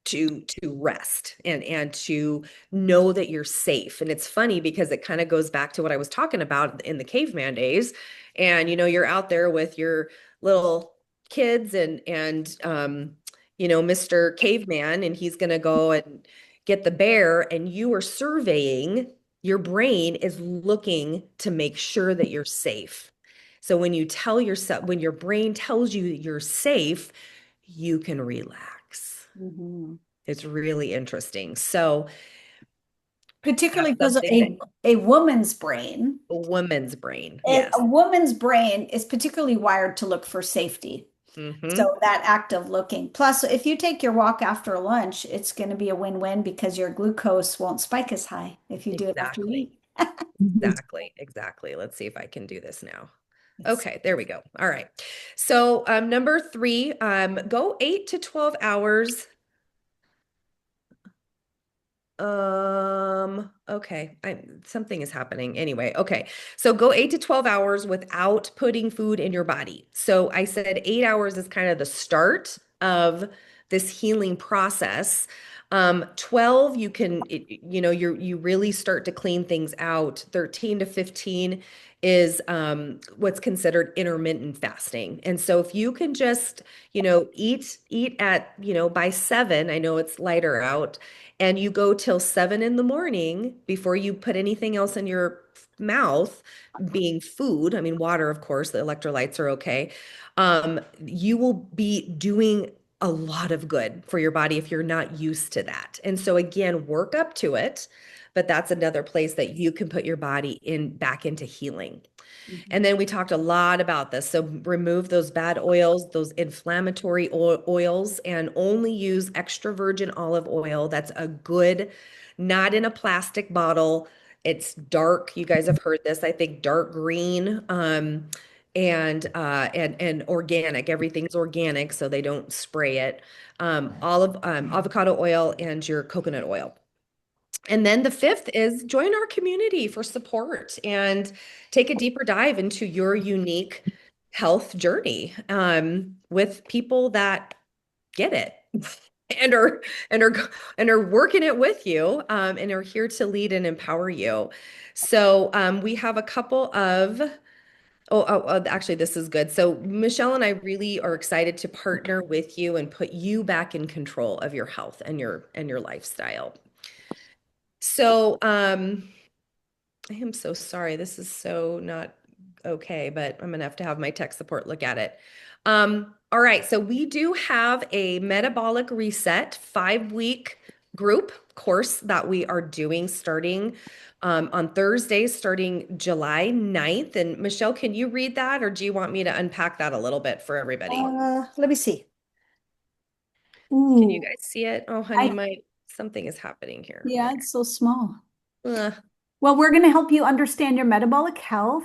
to rest and to know that you're safe. And it's funny because it kind of goes back to what I was talking about in the caveman days. And you're out there with your little kids and Mr. Caveman, and he's going to go and get the bear, and you are surveying, your brain is looking to make sure that you're safe. So when your brain tells you that you're safe, you can relax. Mhm. It's really interesting. So Particularly that's because something that a woman's brain, a woman's brain, a yes. woman's brain is particularly wired to look for safety. Hmm. So that act of looking. Plus, if you take your walk after lunch, it's going to be a win-win because your glucose won't spike as high if you do it after you Exactly. eat. Exactly. Let's see if I can do this now. Yes. Okay, there we go. All right. So number three, go 8 to 12 hours. Okay. Something is happening. Anyway, okay. So go 8 to 12 hours without putting food in your body. So I said 8 hours is kind of the start of this healing process. 12, you really start to clean things out. 13 to 15 is what's considered intermittent fasting. And so if you can just, eat at, by 7, I know it's lighter out, and you go till 7 in the morning before you put anything else in your mouth, being food. I mean, water, of course, the electrolytes are okay. You will be doing a lot of good for your body if you're not used to that. And so again, work up to it, but that's another place that you can put your body in back into healing. Mhm. And then we talked a lot about this. So remove those bad oils, those inflammatory oils, and only use extra virgin olive oil. That's a good, not in a plastic bottle. It's dark. You guys have heard this, I think, dark green. And organic. Everything's organic, so they don't spray it. Avocado oil and your coconut oil. And then the fifth is join our community for support and take a deeper dive into your unique health journey with people that get it and are and are and are working it with you and are here to lead and empower you. So we have a couple of actually, this is good. So Michelle and I really are excited to partner with you and put you back in control of your health and your lifestyle. So, I am so sorry. This is so not okay, but I'm gonna have to have my tech support look at it. All right, so we do have a metabolic reset 5-week group course that we are doing starting on Thursdays, starting July 9th. And Michelle, can you read that, or do you want me to unpack that a little bit for everybody? Let me see. Can you Ooh, guys see it? Oh, honey, I something is happening here. yeah, Okay. it's so small. Ugh. Well, we're going to help you understand your metabolic health.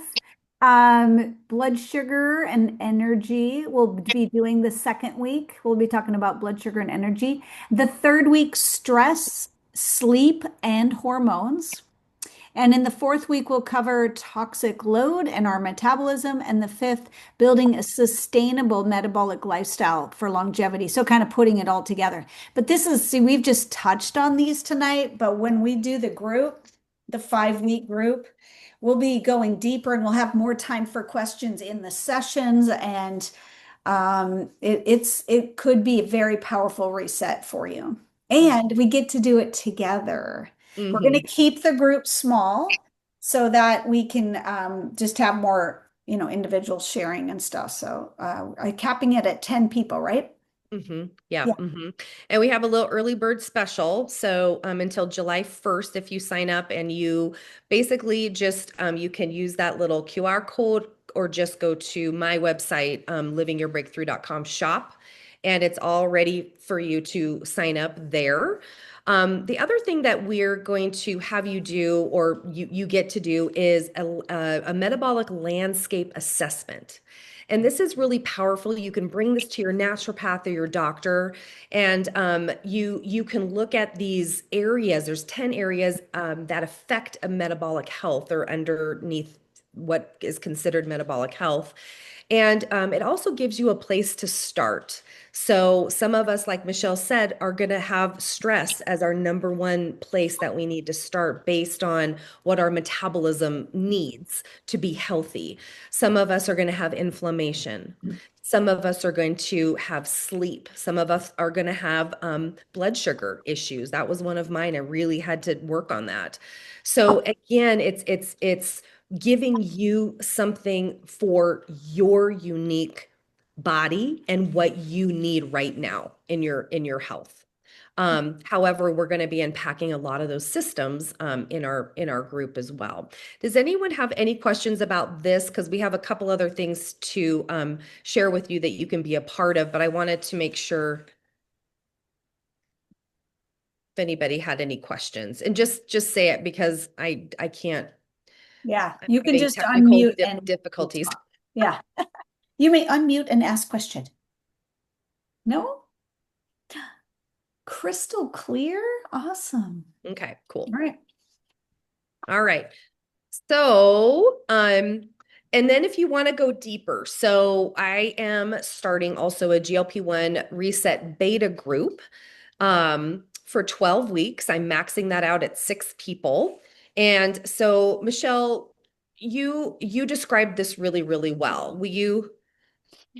Blood sugar and energy. We'll be doing the second week. We'll be talking about blood sugar and energy. The third week, stress, sleep, and hormones. And in the fourth week, we'll cover toxic load and our metabolism. And the fifth, building a sustainable metabolic lifestyle for longevity. So, kind of putting it all together. But this is, see, we've just touched on these tonight. But when we do the group, the 5 week group, we'll be going deeper and we'll have more time for questions in the sessions. And it could be a very powerful reset for you. And we get to do it together. We're going to Mm-hmm. keep the group small so that we can just have more, individual sharing and stuff. So I'm capping it at 10 people, right? Yeah. Yeah. And we have a little early bird special. So until July 1st, if you sign up and you basically just you can use that little QR code or just go to my website, livingyourbreakthrough.com shop, and it's all ready for you to sign up there. The other thing that we're going to have you do, or you get to do, is a metabolic landscape assessment. And this is really powerful. You can bring this to your naturopath or your doctor, and you can look at these areas. There's 10 areas that affect a metabolic health or underneath what is considered metabolic health. And it also gives you a place to start. So, some of us, like Michelle said, are going to have stress as our number one place that we need to start based on what our metabolism needs to be healthy. Some of us are going to have inflammation. Some of us are going to have sleep. Some of us are going to have blood sugar issues. That was one of mine. I really had to work on that. So again, it's giving you something for your unique body and what you need right now in your health. However, we're going to be unpacking a lot of those systems in our group as well. Does anyone have any questions about this? Because we have a couple other things to share with you that you can be a part of, but I wanted to make sure if anybody had any questions. And just say it because I can't. Yeah. I'm You can having just technical unmute and we'll difficulties. talk. Yeah. You may unmute and ask question. No? Crystal clear? Awesome. Okay, All cool. right. All right. So, and then if you want to go deeper, so I am starting also a GLP-1 reset beta group for 12 weeks. I'm maxing that out at 6 people. And so, Michelle, you described this really, really well. Will you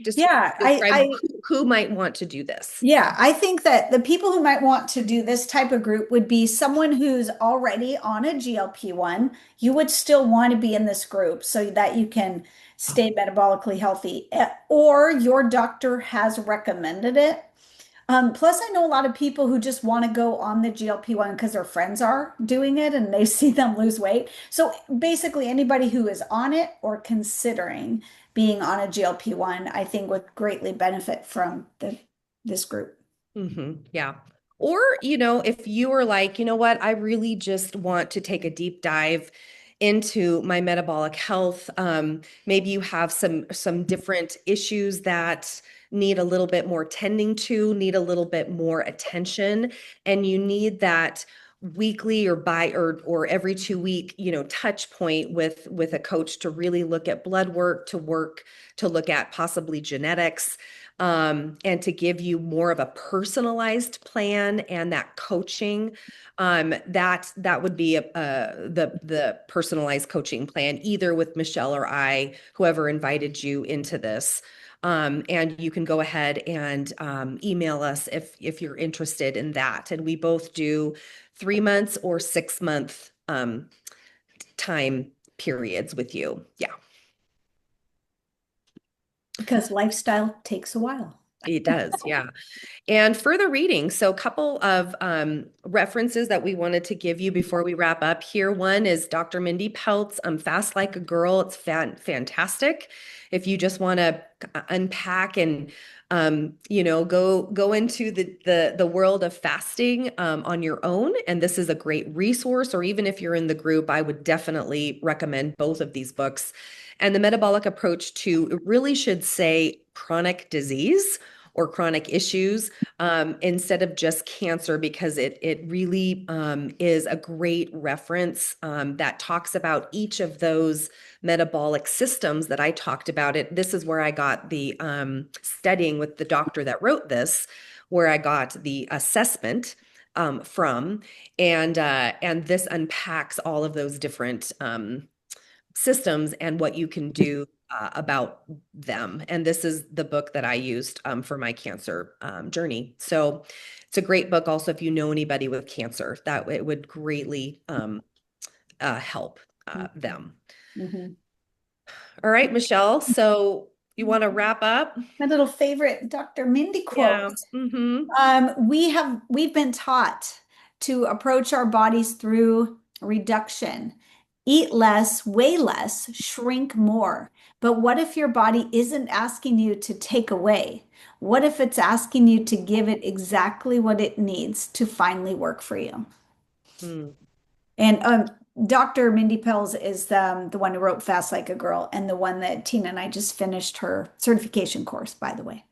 just Yeah, describe who might want to do this? yeah, I think that the people who might want to do this type of group would be someone who's already on a GLP-1. You would still want to be in this group so that you can stay metabolically healthy, or your doctor has recommended it. Plus, I know a lot of people who just want to go on the GLP-1 because their friends are doing it and they see them lose weight. So basically, anybody who is on it or considering being on a GLP-1, I think would greatly benefit from this group. Yeah. Or, if you were like, you know what, I really just want to take a deep dive into my metabolic health. Maybe you have some different issues that need a little bit more tending to, need a little bit more attention, and you need that weekly or every 2 week, touch point with a coach to really look at blood work, to look at possibly genetics, and to give you more of a personalized plan and that coaching. That would be the personalized coaching plan, either with Michelle or I, whoever invited you into this. And you can go ahead and email us if you're interested in that. And we both do 3 months or 6 month time periods with you. Yeah, Because lifestyle takes a while. it does. Yeah. And further reading. So, a couple of references that we wanted to give you before we wrap up here. One is Dr. Mindy Pelt's Fast Like a Girl. It's fantastic. If you just want to unpack and Go into the world of fasting on your own, and this is a great resource. Or even if you're in the group, I would definitely recommend both of these books. And the metabolic approach to it really should say chronic disease or chronic issues instead of just cancer, because it really is a great reference that talks about each of those metabolic systems that I talked about. This is where I got the studying with the doctor that wrote this, where I got the assessment from, and this unpacks all of those different systems and what you can do about them. And this is the book that I used for my cancer journey. So it's a great book. Also, if you know anybody with cancer, that it would greatly help them. Mhm. All right, Michelle. So you want to wrap up? My little favorite Dr. Mindy Yeah. quotes. Mm-hmm. We've been taught to approach our bodies through reduction. Eat less, weigh less, shrink more. But what if your body isn't asking you to take away? What if it's asking you to give it exactly what it needs to finally work for you? Mm-hmm. And Dr. Mindy Pels is the one who wrote Fast Like a Girl, and the one that Tina and I just finished her certification course, by the way.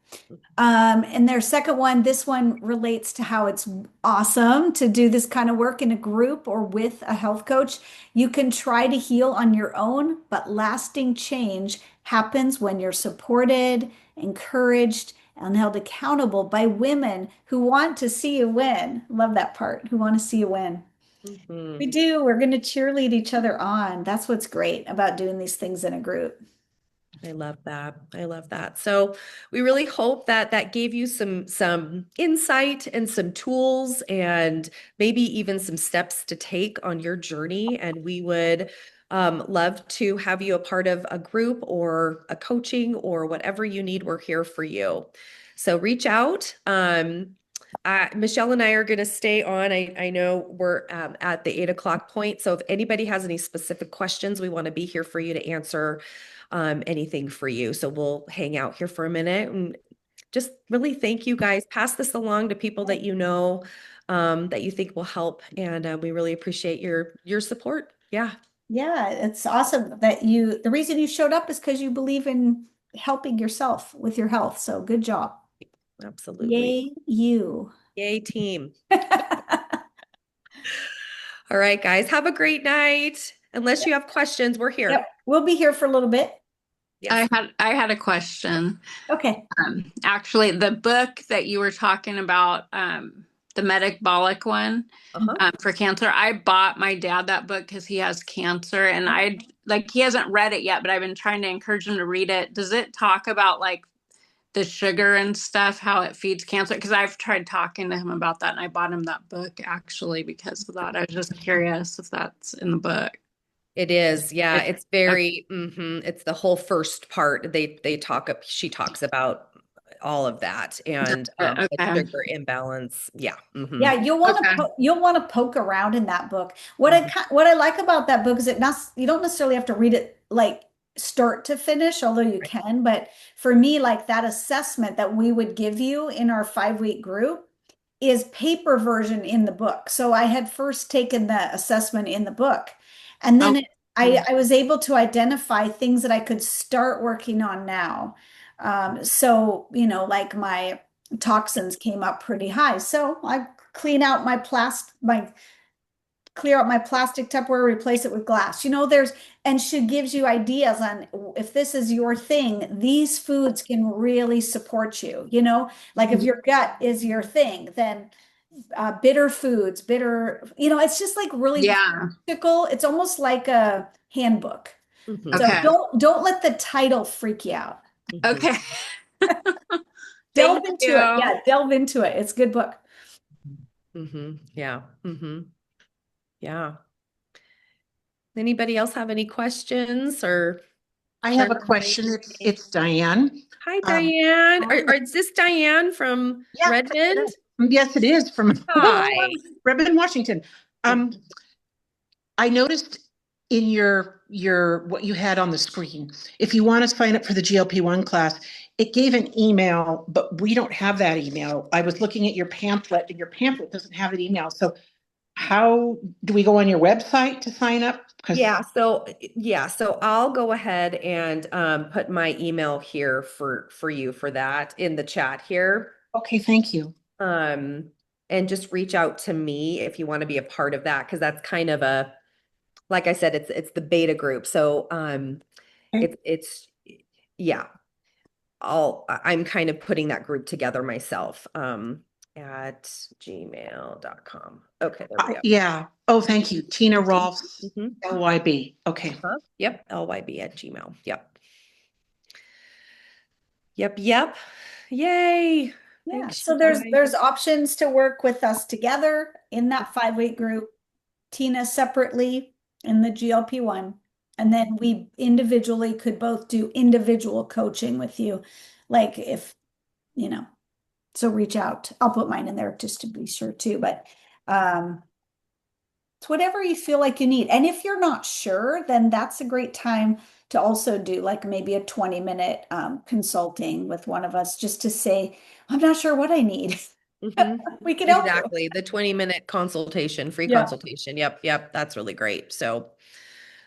And their second one, this one relates to how it's awesome to do this kind of work in a group or with a health coach. You can try to heal on your own, but lasting change happens when you're supported, encouraged, and held accountable by women who want to see you win. Love that part, who want to see you win. We Mm-hmm. do. We're going to cheerlead each other on. That's what's great about doing these things in a group. I love that. I love that. So we really hope that that gave you some insight and some tools and maybe even some steps to take on your journey. And we would love to have you a part of a group or a coaching or whatever you need. We're here for you. So reach out. Michelle and I are going to stay on. I know we're at the 8 o'clock point. So if anybody has any specific questions, we want to be here for you to answer anything for you. So we'll hang out here for a minute and just really thank you guys. Pass this along to people that you know that you think will help, and we really appreciate your support. Yeah, Yeah, it's awesome that the reason you showed up is because you believe in helping yourself with your health. So good job. absolutely. Yay, you. Yay, team. All right, guys, have a great night. Unless you have questions, we're Yep. here. We'll be here for a little bit. Yes. I had a question. Okay. Actually, the book that you were talking about, the metabolic one, Uh-huh. for cancer, I bought my dad that book because he has cancer, and I like he hasn't read it yet, but I've been trying to encourage him to read it. Does it talk about like the sugar and stuff, how it feeds cancer? Because I've tried talking to him about that, and I bought him that book actually because of that. I was just curious if that's in the book. It is. Yeah, It- it's very it's the whole first part. She talks about all of that and blood okay. sugar imbalance. Yeah. Yeah, Okay. you'll want to poke around in that book. Mhm. What I like about that book is you don't necessarily have to read it like start to finish, although you Right. can. But for me, like that assessment that we would give you in our 5 week group is paper version in the book. So I had first taken the assessment in the book, and then Okay. I was able to identify things that I could start working on now. So, like my toxins came up pretty high. So I clear out my plastic Tupperware, replace it with glass. And she gives you ideas on if this is your thing, these foods can really support you. Like if your gut is your thing, then bitter foods, it's just like really Yeah. practical. It's almost like a handbook. Mhm. So Okay. don't let the title freak you out. Mhm. Okay. Delve Thank into it. you. Yeah, delve into it. It's a good book. Yeah. Yeah. Anybody else have any questions or I have a clarification? question. It's Diane. Hi, Um, Diane. Is this Diane from yeah, Redmond? yes, it is from Hi. Redmond, Washington. Um, I noticed in your what you had on the screen. If you want to sign up for the GLP-1 class, it gave an email, but we don't have that email. I was looking at your pamphlet, and your pamphlet doesn't have an email. So how do we go on your website to sign up? So I'll go ahead and put my email here for you for that in the chat here. Okay, thank you. And just reach out to me if you want to be a part of that, because that's kind of a, like I said, it's the beta group. So Okay. it's yeah, I'm kind of putting that group together myself at gmail.com. Okay, there we go. Yeah. Oh, thank you. Tina Rolfs, Mhm. LYB. Okay. Yep, LYB at Gmail. Yep. Yay. Yeah, Thanks, so you there's guys. options to work with us together in that 5-week group, Tina separately in the GLP-1, and then we individually could both do individual coaching with you. Like if, you know, so reach out. I'll put mine in there just to be sure too, but it's whatever you feel like you need. And if you're not sure, then that's a great time to also do like maybe a 20-minute consulting with one of us just to say, I'm not sure what I need. Mhm. We can help you. Exactly. The 20-minute consultation, free Yeah. consultation. Yep. That's really great. So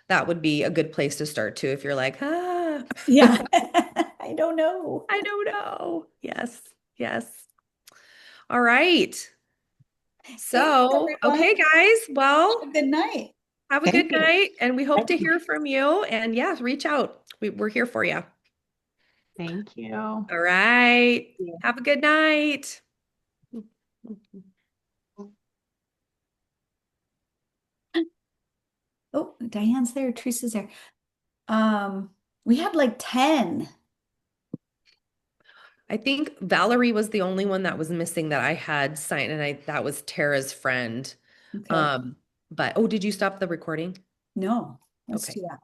that would be a good place to start too if you're like, Yeah. I don't know. I don't know. Yes. All right. Thanks, So, everyone. okay, guys. Have Well, a good night. have a good Thank you. night, and we hope Thank to you. hear from you. And yeah, reach out. We're here for you. Thank you. All right. Yeah. Have a good night. Oh, Diane's there. Teresa's there. We had like 10. I think Valerie was the only one that was missing that I had signed, and that was Tara's friend. Okay. Um, but oh, did you stop the recording? No, let's Okay. do that.